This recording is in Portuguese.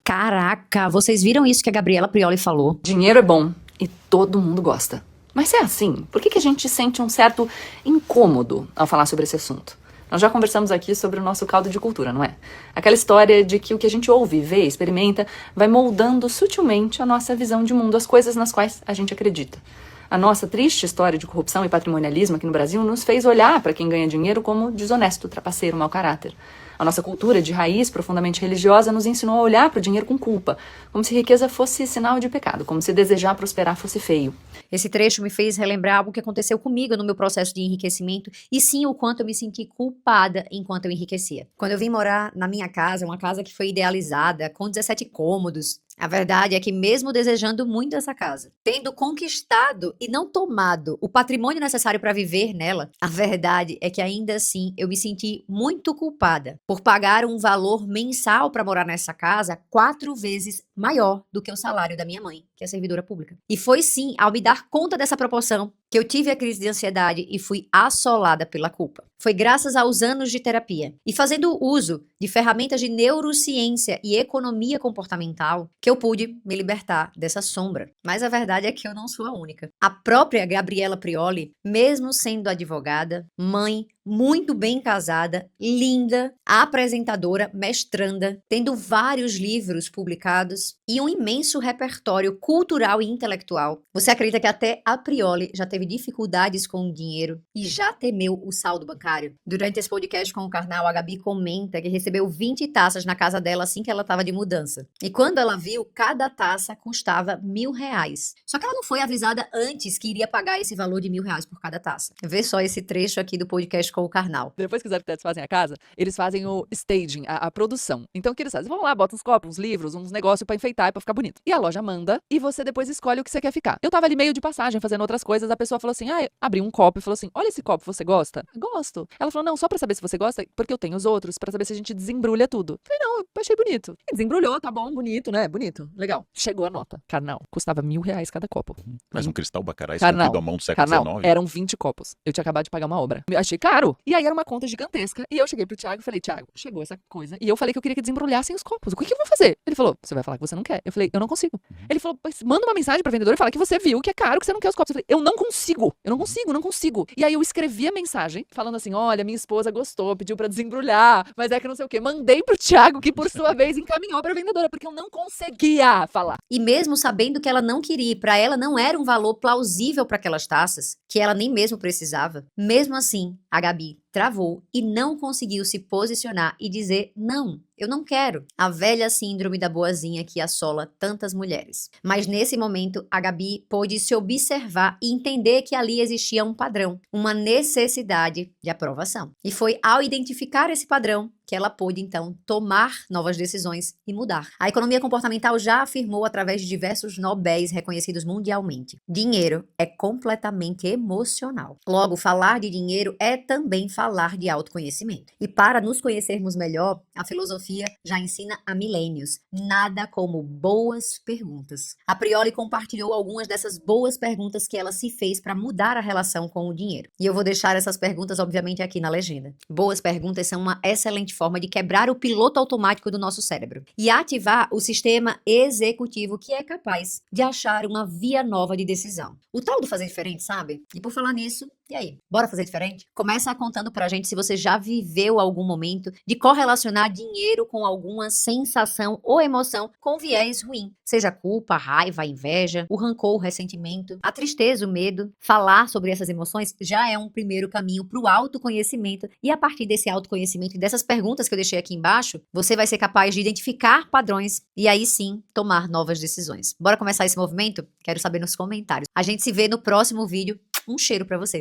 Caraca, vocês viram isso que a Gabriela Prioli falou? Dinheiro é bom e todo mundo gosta. Mas se é assim, por que a gente sente um certo incômodo ao falar sobre esse assunto? Nós já conversamos aqui sobre o nosso caldo de cultura, não é? Aquela história de que o que a gente ouve, vê, experimenta, vai moldando sutilmente a nossa visão de mundo, as coisas nas quais a gente acredita. A nossa triste história de corrupção e patrimonialismo aqui no Brasil nos fez olhar para quem ganha dinheiro como desonesto, trapaceiro, mau caráter. A nossa cultura de raiz profundamente religiosa nos ensinou a olhar para o dinheiro com culpa, como se riqueza fosse sinal de pecado, como se desejar prosperar fosse feio. Esse trecho me fez relembrar algo que aconteceu comigo no meu processo de enriquecimento e sim o quanto eu me senti culpada enquanto eu enriquecia. Quando eu vim morar na minha casa, uma casa que foi idealizada, com 17 cômodos, a verdade é que mesmo desejando muito essa casa, tendo conquistado e não tomado o patrimônio necessário para viver nela, a verdade é que ainda assim eu me senti muito culpada por pagar um valor mensal para morar nessa casa 4 vezes maior do que o salário da minha mãe, que é servidora pública. E foi sim ao me dar conta dessa proporção que eu tive a crise de ansiedade e fui assolada pela culpa. Foi graças aos anos de terapia e fazendo uso de ferramentas de neurociência e economia comportamental que eu pude me libertar dessa sombra. Mas a verdade é que eu não sou a única. A própria Gabriela Prioli, mesmo sendo advogada, mãe, muito bem casada, linda, apresentadora, mestranda, tendo vários livros publicados e um imenso repertório cultural e intelectual. Você acredita que até a Prioli já teve dificuldades com o dinheiro e já temeu o saldo bancário? Durante esse podcast com o Karnal, a Gabi comenta que recebeu 20 taças na casa dela assim que ela estava de mudança. E quando ela viu, cada taça custava R$ 1.000. Só que ela não foi avisada antes que iria pagar esse valor de R$ 1.000 por cada taça. Vê só esse trecho aqui do podcast com o Karnal. Depois que os arquitetos fazem a casa, eles fazem o staging, a produção. Então o que eles fazem? Vão lá, botam uns copos, uns livros, uns negócios pra enfeitar e pra ficar bonito. E a loja manda e você depois escolhe o que você quer ficar. Eu tava ali meio de passagem fazendo outras coisas, a pessoa falou assim, abriu um copo e falou assim, olha esse copo, você gosta? Gosto. Ela falou, não, só pra saber se você gosta, porque eu tenho os outros, pra saber se a gente desembrulha tudo. Eu falei, não, eu achei bonito. E desembrulhou, tá bom, bonito, né? Bonito, legal. Chegou a nota. Carnal, custava R$ 1.000 cada copo. Mas um cristal Baccarat Carnal, esculpido à mão do século XIX. eram 20 copos. Eu tinha acabado de pagar uma obra. Eu achei caro. E aí era uma conta gigantesca. E eu cheguei pro Thiago e falei, Thiago, chegou essa coisa. E eu falei que eu queria que desembrulhassem os copos. O que eu vou fazer? Ele falou, você vai falar que você não quer. Eu falei, eu não consigo. Ele falou, manda uma mensagem pra vendedora e fala que você viu que é caro, que você não quer os copos. Eu falei, eu não consigo. Eu não consigo. E aí eu escrevi a mensagem falando assim, olha, minha esposa gostou, pediu pra desembrulhar, mas é que não sei o quê. Mandei pro Thiago, que por sua vez encaminhou pra vendedora, porque eu não conseguia falar. E mesmo sabendo que ela não queria, para ela não era um valor plausível para aquelas taças, que ela nem mesmo precisava, mesmo assim, a Gabi travou e não conseguiu se posicionar e dizer não. Eu não quero. A velha síndrome da boazinha que assola tantas mulheres. Mas nesse momento, a Gabi pôde se observar e entender que ali existia um padrão, uma necessidade de aprovação. E foi ao identificar esse padrão que ela pôde, então, tomar novas decisões e mudar. A economia comportamental já afirmou através de diversos Nobéis reconhecidos mundialmente. Dinheiro é completamente emocional. Logo, falar de dinheiro é também falar de autoconhecimento. E para nos conhecermos melhor, a filosofia já ensina há milênios. Nada como boas perguntas. A Prioli compartilhou algumas dessas boas perguntas que ela se fez para mudar a relação com o dinheiro. E eu vou deixar essas perguntas, obviamente, aqui na legenda. Boas perguntas são uma excelente forma de quebrar o piloto automático do nosso cérebro e ativar o sistema executivo que é capaz de achar uma via nova de decisão. O tal do fazer diferente, sabe? E por falar nisso, e aí? Bora fazer diferente? Começa contando pra gente se você já viveu algum momento de correlacionar dinheiro com alguma sensação ou emoção com viés ruim. Seja culpa, raiva, inveja, o rancor, o ressentimento, a tristeza, o medo. Falar sobre essas emoções já é um primeiro caminho pro autoconhecimento e a partir desse autoconhecimento e dessas perguntas que eu deixei aqui embaixo, você vai ser capaz de identificar padrões e aí sim tomar novas decisões. Bora começar esse movimento? Quero saber nos comentários. A gente se vê no próximo vídeo. Um cheiro pra você.